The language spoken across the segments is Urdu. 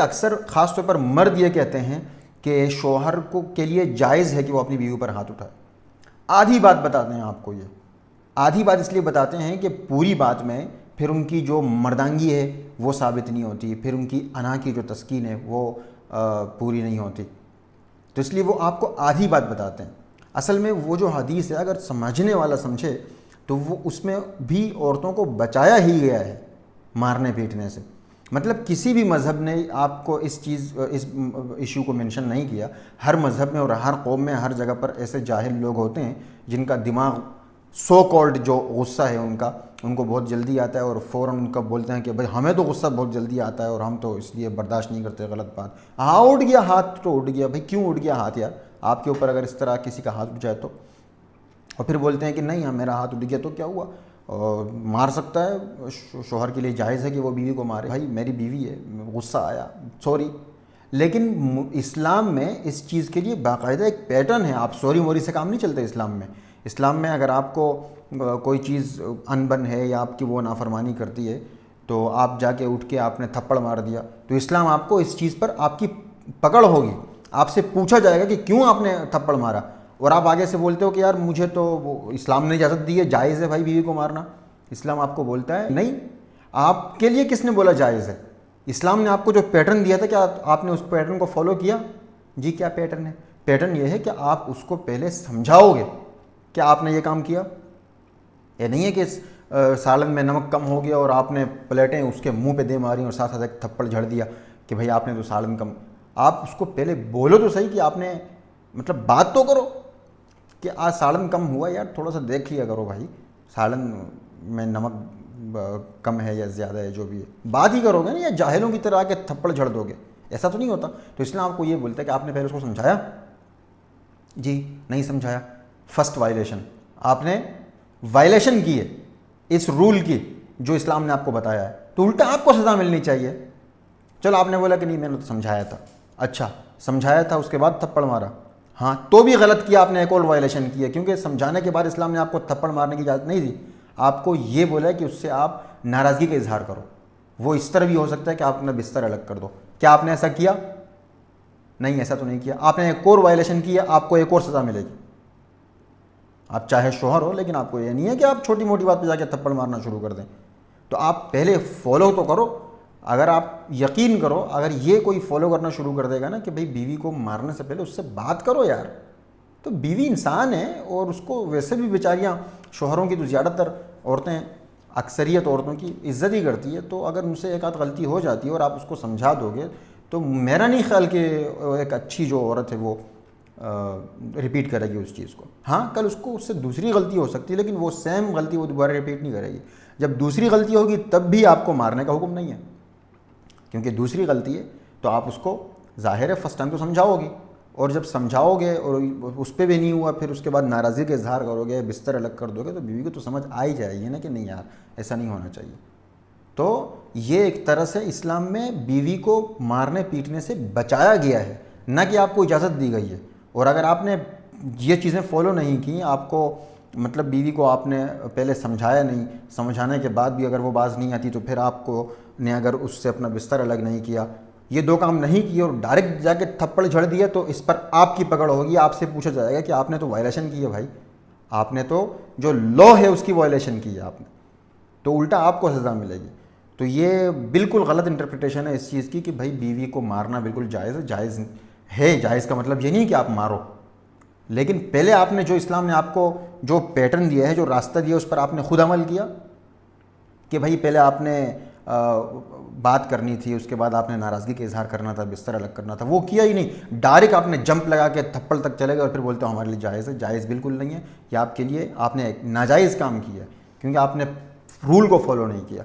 اکثر خاص طور پر مرد یہ کہتے ہیں کہ شوہر کو کے لیے جائز ہے کہ وہ اپنی بیوی پر ہاتھ اٹھائے. آدھی بات بتاتے ہیں آپ کو. یہ آدھی بات اس لیے بتاتے ہیں کہ پوری بات میں پھر ان کی جو مردانگی ہے وہ ثابت نہیں ہوتی, پھر ان کی انا کی جو تسکین ہے وہ پوری نہیں ہوتی, تو اس لیے وہ آپ کو آدھی بات بتاتے ہیں. اصل میں وہ جو حدیث ہے اگر سمجھنے والا سمجھے تو وہ اس میں بھی عورتوں کو بچایا ہی گیا ہے مارنے پیٹنے سے. مطلب کسی بھی مذہب نے آپ کو اس ایشو کو منشن نہیں کیا. ہر مذہب میں اور ہر قوم میں ہر جگہ پر ایسے جاہل لوگ ہوتے ہیں جن کا دماغ سو کالڈ جو غصہ ہے ان کو بہت جلدی آتا ہے, اور فوراً ان کا بولتے ہیں کہ بھائی ہمیں تو غصہ بہت جلدی آتا ہے اور ہم تو اس لیے برداشت نہیں کرتے غلط بات. ہاں اٹھ گیا ہاتھ تو اٹھ گیا بھائی, کیوں اٹھ گیا ہاتھ یار آپ کے اوپر؟ اگر اس طرح کسی کا ہاتھ اٹھ جائے تو, اور پھر بولتے ہیں کہ نہیں میرا ہاتھ اٹھ گیا تو کیا ہوا, اور مار سکتا ہے, شوہر کے لیے جائز ہے کہ وہ بیوی کو مارے. بھائی میری بیوی ہے, غصہ آیا سوری. لیکن اسلام میں اس چیز کے لیے باقاعدہ ایک پیٹرن ہے. آپ سوری موری سے کام نہیں چلتے اسلام میں. اسلام میں اگر آپ کو کوئی چیز انبن ہے یا آپ کی وہ نافرمانی کرتی ہے تو آپ جا کے اٹھ کے آپ نے تھپڑ مار دیا تو اسلام آپ کو اس چیز پر آپ کی پکڑ ہوگی. آپ سے پوچھا جائے گا کہ کیوں آپ نے تھپڑ مارا, اور آپ آگے سے بولتے ہو کہ یار مجھے تو وہ اسلام نے اجازت دی ہے, جائز ہے بھائی بیوی کو مارنا. اسلام آپ کو بولتا ہے نہیں. آپ کے لیے کس نے بولا جائز ہے؟ اسلام نے آپ کو جو پیٹرن دیا تھا کیا آپ نے اس پیٹرن کو فالو کیا؟ جی کیا پیٹرن ہے؟ پیٹرن یہ ہے کہ آپ اس کو پہلے سمجھاؤ گے. کیا آپ نے یہ کام کیا؟ یہ نہیں ہے کہ سالن میں نمک کم ہو گیا اور آپ نے پلیٹیں اس کے منہ پہ دے ماری اور ساتھ ساتھ ایک تھپڑ جھڑ دیا کہ بھائی آپ نے تو سالن کم. آپ اس کو پہلے بولو تو صحیح کہ آپ نے مطلب بات تو کرو کہ آج سالن کم ہوا یار, تھوڑا سا دیکھ لیا کرو بھائی سالن میں نمک کم ہے یا زیادہ ہے, جو بھی ہے بات ہی کرو گے نا, یا جاہلوں کی طرح آ کے تھپڑ جھڑ دو گے, ایسا تو نہیں ہوتا. تو اسلام آپ کو یہ بولتا ہے کہ آپ نے پہلے اس کو سمجھایا؟ جی نہیں سمجھایا, فرسٹ وائلیشن. آپ نے وائلیشن کی ہے اس رول کی جو اسلام نے آپ کو بتایا ہے, تو الٹا آپ کو سزا ملنی چاہیے. چلو آپ نے بولا کہ نہیں میں نے تو سمجھایا تھا, اچھا سمجھایا تھا اس کے بعد تھپڑ مارا, ہاں تو بھی غلط کیا آپ نے, ایک اور وائلیشن کی ہے, کیونکہ سمجھانے کے بعد اسلام نے آپ کو تھپڑ مارنے کی اجازت نہیں دی. آپ کو یہ بولا کہ اس سے آپ ناراضگی کا اظہار کرو. وہ اس طرح بھی ہو سکتا ہے کہ آپ اپنا بستر الگ کر دو. کیا آپ نے ایسا کیا؟ نہیں ایسا تو نہیں کیا. آپ نے ایک اور وائلیشن کی ہے, آپ کو ایک اور سزا ملے گی. آپ چاہے شوہر ہو, لیکن آپ کو یہ نہیں ہے کہ آپ چھوٹی موٹی بات پہ جا کے تھپڑ مارنا شروع کر دیں. تو آپ پہلے فالو تو کرو. اگر آپ یقین کرو, اگر یہ کوئی فالو کرنا شروع کر دے گا نا کہ بھئی بیوی کو مارنے سے پہلے اس سے بات کرو یار, تو بیوی انسان ہے اور اس کو ویسے بھی بیچاریاں, شوہروں کی تو زیادہ تر عورتیں, اکثریت عورتوں کی عزت ہی کرتی ہے, تو اگر ان سے ایک آدھ غلطی ہو جاتی ہے اور آپ اس کو سمجھا دو گے تو میرا نہیں خیال کہ ایک اچھی جو عورت ہے وہ ریپیٹ کرے گی اس چیز کو. ہاں کل اس سے دوسری غلطی ہو سکتی ہے, لیکن وہ سیم غلطی وہ دوبارہ ریپیٹ نہیں کرے گی. جب دوسری غلطی ہوگی تب بھی آپ کو مارنے کا حکم نہیں ہے, کیونکہ دوسری غلطی ہے تو آپ اس کو ظاہر ہے فرسٹ ٹائم تو سمجھاؤ گی, اور جب سمجھاؤ گے اور اس پہ بھی نہیں ہوا پھر اس کے بعد ناراضی کا اظہار کرو گے, بستر الگ کر دو گے, تو بیوی کو تو سمجھ آ ہی جائے گی نا کہ نہیں یار ایسا نہیں ہونا چاہیے. تو یہ ایک طرح سے اسلام میں بیوی کو مارنے پیٹنے سے بچایا گیا ہے, نہ کہ آپ کو اجازت دی گئی ہے. اور اگر آپ نے یہ چیزیں فالو نہیں کی, آپ کو مطلب بیوی کو آپ نے پہلے سمجھایا نہیں, سمجھانے کے بعد بھی اگر وہ باز نہیں آتی تو پھر آپ کو نے اگر اس سے اپنا بستر الگ نہیں کیا, یہ دو کام نہیں کیے اور ڈائریکٹ جا کے تھپڑ جھڑ دیا, تو اس پر آپ کی پکڑ ہوگی. آپ سے پوچھا جائے گا کہ آپ نے تو وائلیشن کی ہے بھائی, آپ نے تو جو لا ہے اس کی وائلیشن کی ہے آپ نے, تو الٹا آپ کو سزا ملے گی. تو یہ بالکل غلط انٹرپریٹیشن ہے اس چیز کی کہ بھائی بیوی کو مارنا بالکل جائز ہے. جائز ہے, جائز کا مطلب یہ نہیں کہ آپ مارو, لیکن پہلے آپ نے جو اسلام نے آپ کو جو پیٹرن دیا ہے, جو راستہ دیا, اس پر آپ نے خود عمل کیا کہ بھائی پہلے آپ نے بات کرنی تھی, اس کے بعد آپ نے ناراضگی کا اظہار کرنا تھا, بستر الگ کرنا تھا, وہ کیا ہی نہیں. ڈائریکٹ آپ نے جمپ لگا کے تھپڑ تک چلے گئے اور پھر بولتے ہو ہمارے لیے جائز ہے. جائز بالکل نہیں ہے, یہ آپ کے لیے آپ نے ایک ناجائز کام کیا ہے, کیونکہ آپ نے رول کو فالو نہیں کیا.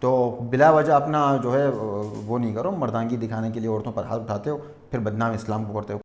تو بلا وجہ اپنا جو ہے وہ نہیں کرو, مردانگی دکھانے کے لیے عورتوں پر ہاتھ اٹھاتے ہو, پھر بدنام اسلام کو کرتے ہو.